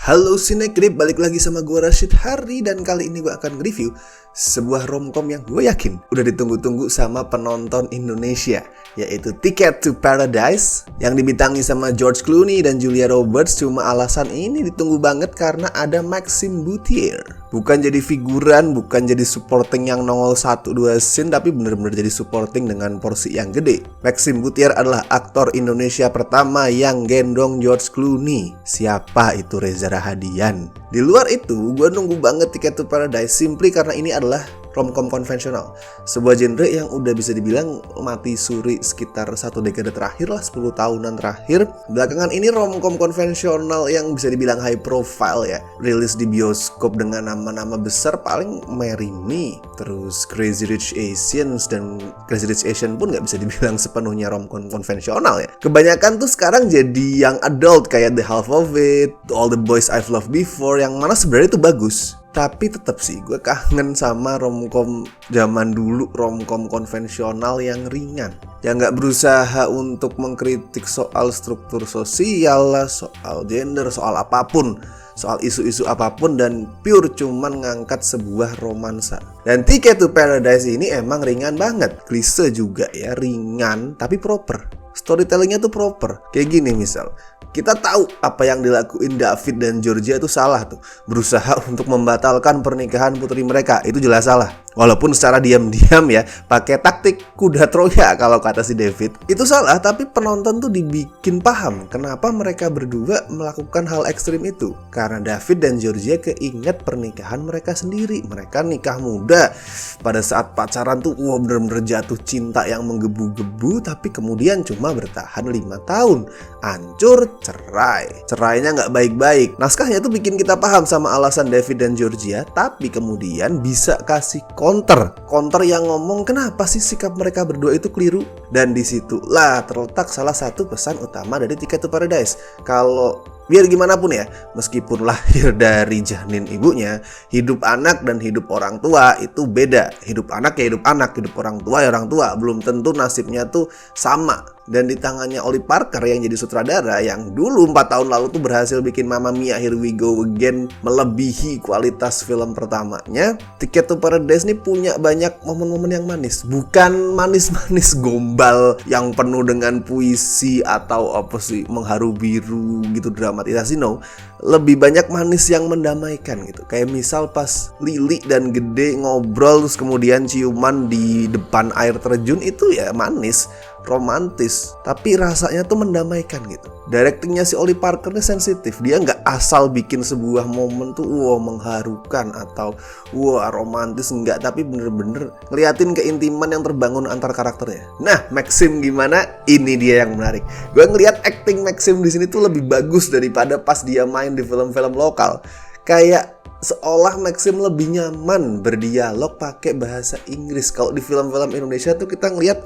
Halo Sinegrip, balik lagi sama gue Rashid Hari. Dan kali ini gue akan nge-review sebuah romcom yang gue yakin udah ditunggu-tunggu sama penonton Indonesia, yaitu Ticket to Paradise, yang dibintangi sama George Clooney dan Julia Roberts. Cuma alasan ini ditunggu banget karena ada Maxime Bouthier. Bukan jadi figuran, bukan jadi supporting yang nongol 1-2 scene, tapi bener-bener jadi supporting dengan porsi yang gede. Maxime Bouthier adalah aktor Indonesia pertama yang gendong George Clooney. Siapa itu? Reza Rahadian. Di luar itu, gue nunggu banget Ticket to Paradise simply karena ini adalah romcom konvensional, sebuah genre yang udah bisa dibilang mati suri sekitar 1 dekade terakhir lah, 10 tahunan terakhir. Belakangan ini romcom konvensional yang bisa dibilang high profile ya, rilis di bioskop dengan nama-nama besar paling Marry Me, terus Crazy Rich Asians, dan Crazy Rich Asian pun gak bisa dibilang sepenuhnya romcom konvensional ya. Kebanyakan tuh sekarang jadi yang adult kayak The Half of It, All the Boys I've Loved Before, yang mana sebenarnya itu bagus. Tapi tetap sih gue kangen sama romcom zaman dulu, romcom konvensional yang ringan, yang gak berusaha untuk mengkritik soal struktur sosial lah, soal gender, soal apapun, soal isu-isu apapun, dan pure cuman ngangkat sebuah romansa. Dan Ticket to Paradise ini emang ringan banget, klise juga ya, ringan tapi proper. Storytellingnya tuh proper. Kayak gini misal, kita tahu apa yang dilakuin David dan Georgia itu salah tuh. Berusaha untuk membatalkan pernikahan putri mereka, itu jelas salah. Walaupun secara diam-diam ya, pakai taktik kuda Troya kalau kata si David. Itu salah, tapi penonton tuh dibikin paham kenapa mereka berdua melakukan hal ekstrim itu. Karena David dan Georgia keinget pernikahan mereka sendiri. Mereka nikah muda. Pada saat pacaran tuh bener-bener jatuh cinta yang menggebu-gebu, tapi kemudian cuma bertahan 5 tahun. Hancur, cerai. Cerainya nggak baik-baik. Naskahnya tuh bikin kita paham sama alasan David dan Georgia, tapi kemudian bisa kasih counter yang ngomong kenapa sih sikap mereka berdua itu keliru. Dan disitulah terletak salah satu pesan utama dari Ticket to Paradise. Kalau biar gimana pun ya, meskipun lahir dari janin ibunya, hidup anak dan hidup orang tua itu beda. Hidup anak ya hidup anak, hidup orang tua ya orang tua. Belum tentu nasibnya tuh sama. Dan di tangannya Ollie Parker yang jadi sutradara, yang dulu 4 tahun lalu tuh berhasil bikin Mamma Mia Here We Go Again melebihi kualitas film pertamanya, Ticket to Paradise nih punya banyak momen-momen yang manis. Bukan manis-manis gombal yang penuh dengan puisi atau apa sih, mengharu biru gitu, dramatisasi, no. Lebih banyak manis yang mendamaikan gitu. Kayak misal pas Lily dan Gede ngobrol terus kemudian ciuman di depan air terjun, itu ya manis, romantis, tapi rasanya tuh mendamaikan gitu. Directingnya si Ollie Parker nih sensitif. Dia nggak asal bikin sebuah momen tuh mengharukan atau romantis, enggak, tapi bener-bener ngeliatin keintiman yang terbangun antar karakternya. Nah, Maxime gimana? Ini dia yang menarik. Gue ngeliat acting Maxime di sini tuh lebih bagus daripada pas dia main di film-film lokal. Kayak seolah Maxime lebih nyaman berdialog pakai bahasa Inggris. Kalau di film-film Indonesia tuh kita ngeliat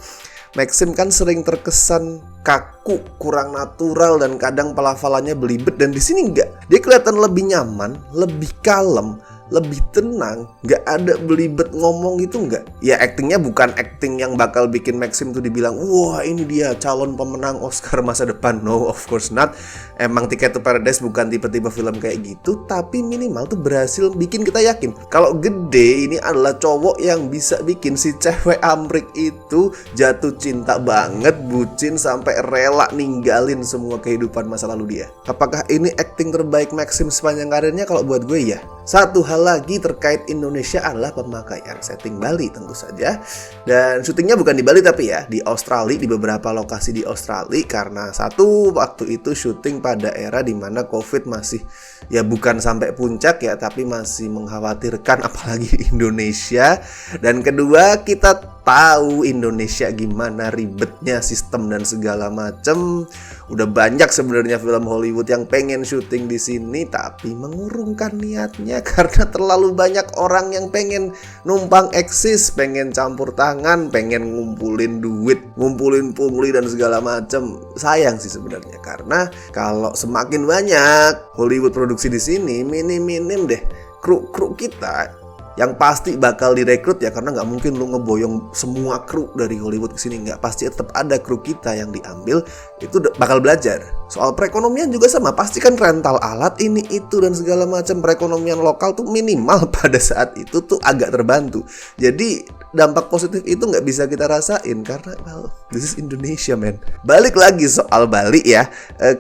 Maxime kan sering terkesan kaku, kurang natural, dan kadang pelafalannya belibet. Dan di sini enggak. Dia kelihatan lebih nyaman, lebih kalem, lebih tenang, nggak ada belibet ngomong gitu, nggak. Ya actingnya bukan acting yang bakal bikin Maxime tuh dibilang wah ini dia calon pemenang Oscar masa depan. No, of course not. Emang Ticket to Paradise bukan tipe-tipe film kayak gitu, tapi minimal tuh berhasil bikin kita yakin kalau Gede ini adalah cowok yang bisa bikin si cewek amrik itu jatuh cinta banget, bucin, sampai rela ninggalin semua kehidupan masa lalu dia. Apakah ini acting terbaik Maxime sepanjang karirnya? Kalau buat gue ya. Satu hal lagi terkait Indonesia adalah pemakaian setting Bali tentu saja. Dan syutingnya bukan di Bali tapi ya di Australia, di beberapa lokasi di Australia. Karena satu, waktu itu syuting pada era dimana COVID masih ya bukan sampai puncak ya, tapi masih mengkhawatirkan apalagi di Indonesia. Dan kedua, kita tahu Indonesia gimana ribetnya sistem dan segala macem. Udah banyak sebenarnya film Hollywood yang pengen syuting di sini tapi mengurungkan niatnya karena terlalu banyak orang yang pengen numpang eksis, pengen campur tangan, pengen ngumpulin duit, ngumpulin pungli dan segala macem. Sayang sih sebenarnya, karena kalau semakin banyak Hollywood produksi di sini, minim deh kru kita yang pasti bakal direkrut ya, karena nggak mungkin lu ngeboyong semua kru dari Hollywood ke sini. Nggak, pasti tetap ada kru kita yang diambil, itu bakal belajar. Soal perekonomian juga sama, pasti kan rental alat ini itu dan segala macam. Perekonomian lokal tuh minimal pada saat itu tuh agak terbantu. Jadi dampak positif itu nggak bisa kita rasain karena well, this is Indonesia man. Balik lagi soal Bali ya,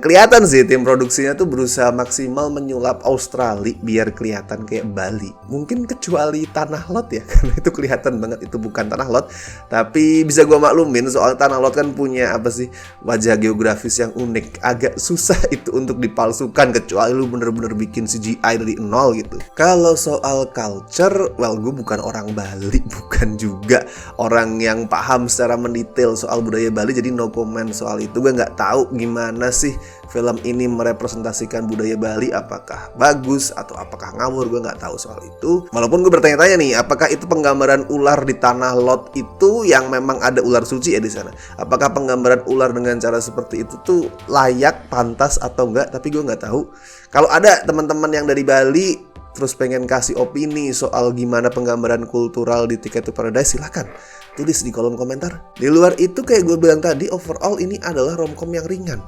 kelihatan sih tim produksinya tuh berusaha maksimal menyulap Australia biar kelihatan kayak Bali. Mungkin kecuali Tanah Lot ya, karena itu kelihatan banget itu bukan Tanah Lot. Tapi bisa gua maklumin soal Tanah Lot kan punya apa sih, wajah geografis yang unik. Agak susah itu untuk dipalsukan kecuali lu bener-bener bikin CGI dari nol gitu. Kalau soal culture, well gue bukan orang Bali, bukan juga orang yang paham secara mendetail soal budaya Bali, jadi no comment soal itu. Gue nggak tahu gimana sih film ini merepresentasikan budaya Bali, apakah bagus atau apakah ngawur, gue nggak tahu soal itu. Walaupun gue bertanya-tanya nih, apakah itu penggambaran ular di Tanah Lot itu yang memang ada ular suci ya di sana? Apakah penggambaran ular dengan cara seperti itu tuh layak, pantas atau enggak? Tapi gue nggak tahu. Kalau ada teman-teman yang dari Bali terus pengen kasih opini soal gimana penggambaran kultural di Ticket to Paradise, silahkan tulis di kolom komentar. Di luar itu kayak gue bilang tadi, overall ini adalah romcom yang ringan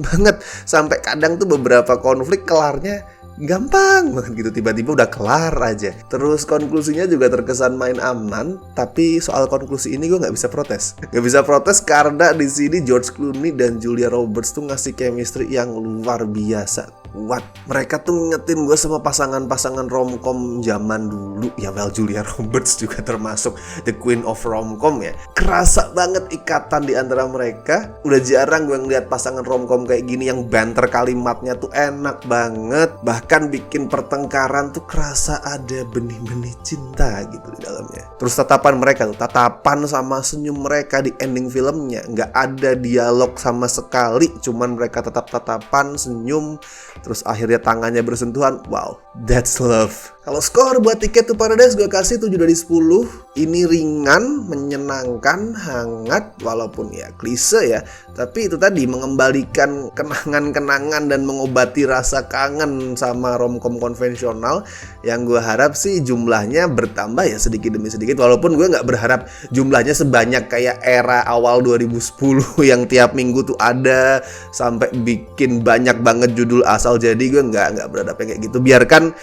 banget. Sampai kadang tuh beberapa konflik kelarnya gampang banget gitu, tiba-tiba udah kelar aja. Terus konklusinya juga terkesan main aman. Tapi soal konklusi ini gue nggak bisa protes karena di sini George Clooney dan Julia Roberts tuh ngasih chemistry yang luar biasa. Mereka tuh ngingetin gue sama pasangan-pasangan romcom zaman dulu. Ya well, Julia Roberts juga termasuk the queen of romcom ya. Kerasa banget ikatan di antara mereka. Udah jarang gue ngeliat pasangan romcom kayak gini yang banter kalimatnya tuh enak banget. Bahkan bikin pertengkaran tuh kerasa ada benih-benih cinta gitu di dalamnya. Terus tatapan mereka tuh, tatapan sama senyum mereka di ending filmnya, nggak ada dialog sama sekali, cuman mereka tetap tatapan, senyum, terus akhirnya tangannya bersentuhan. Wow, that's love. Kalau skor buat Ticket to Paradise gue kasih 7 dari 10. Ini ringan, menyenangkan, hangat, walaupun ya klise ya. Tapi itu tadi mengembalikan kenangan-kenangan dan mengobati rasa kangen sama romcom konvensional. Yang gue harap sih jumlahnya bertambah ya sedikit demi sedikit. Walaupun gue gak berharap jumlahnya sebanyak kayak era awal 2010 yang tiap minggu tuh ada, sampai bikin banyak banget judul asal. Jadi gue gak berharapnya kayak gitu. Biarkan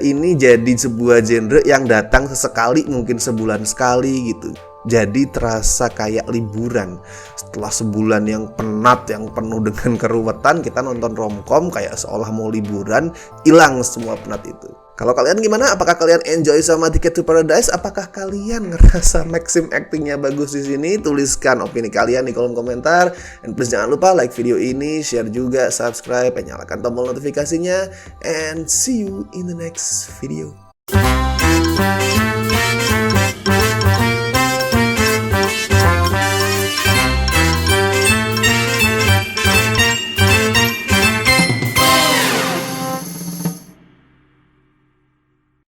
ini jadi sebuah genre yang datang sesekali, mungkin sebulan sekali gitu. Jadi terasa kayak liburan. Setelah sebulan yang penat, yang penuh dengan keruwetan, kita nonton romcom kayak seolah mau liburan, hilang semua penat itu. Kalau kalian gimana? Apakah kalian enjoy sama Ticket to Paradise? Apakah kalian ngerasa Maxim actingnya bagus di sini? Tuliskan opini kalian di kolom komentar. And please jangan lupa like video ini, share juga, subscribe, dan nyalakan tombol notifikasinya. And see you in the next video.